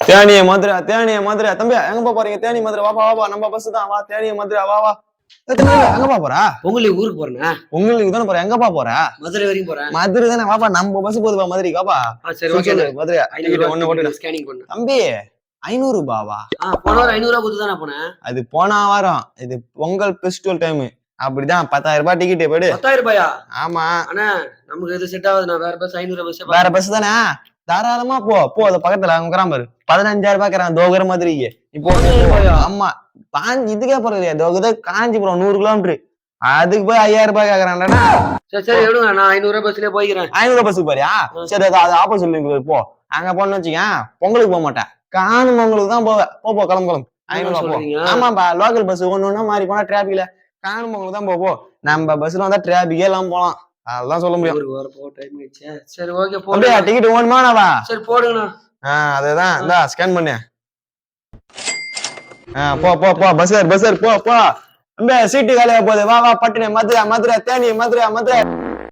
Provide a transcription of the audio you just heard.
தேனிய மதுரை தேனிய மதுரை தம்பி எங்கப்பா போறீங்க? தேனி மதுரை வாப்பா வாப்பா நம்ம பஸ் தான் வா. தேனிய மதுரை வா வா. எங்கப்பா போறா? உங்களுக்கு ஊருக்கு போறேண்ணா. உங்களுக்கு தானே போற? எங்கப்பா போற? மதுரை வரைக்கும் போறேன். மதுரை தானே வாப்பா நம்ம பஸ் போதுப்பா மதுரைக்கு வாப்பா. சரி ஓகே. மதுரை ஒண்ணு போட்டு ஸ்கேனிங் பண்ணு தம்பி. 500 ரூபாவா? போன வாரம் 500 ரூபாய் கொடுத்து தானே போனேன். அது போன வாரம். இது பொங்கல் ஃபெஸ்டிவல் டைம். அப்படிதான் 10,000 ரூபாய் டிக்கெட் போயிடு. 10,000 ரூபாயா? ஆமா அண்ணா நமக்கு இது செட் ஆகுது. நான் வேற பஸ் 500 பஸ் வேற பஸ் தானே. தாராளமா போ போ. அது பக்கத்துல அவங்க பாரு 15,000 ரூபாய் தோகர மதுரைக்கு இப்போ. ஆமா இதுக்கே போறது தோகத காஞ்சிபுரம் 100 கிலோமீட்டர். அதுக்கு போய் 5,000 ரூபாய் கேக்குறான்டா. சரி எடுங்க நான் 500 ரூபாய் பஸ்லயே போய்க்கிறேன். 500 பஸ்ஸுக்கு போறியா? சரி அது ஆப்போசிட் போ. அங்க போன்னு வச்சுக்கேன் பொங்கலுக்கு போக மாட்டேன். காணும் பொங்கலுக்கு தான் போவேன். போ கிளம்பு 500 ரூபாய் போ. ஆமாப்பா லோக்கல் பஸ் ஒண்ணு மாறி போனா டிராபிக்ல காணும் பொங்கலுக்கு தான் போ. நம்ம பஸ்ல வந்தா டிராபிக்கே எல்லாம் போலாம். அதெல்லாம் சொல்ல முடியும். சரி ஓகே போடு. டிக்கெட் வேணுமானவா? சரி போடுங்கண்ணா. அதேதான் இந்தா ஸ்கேன் பண்ணு. போ போ போ பஸ் போ போ. சீட்டு காலியா போகுது. வா வா பட்டுனே மதுரை மதுரை தேனி மதுரை மதுரை.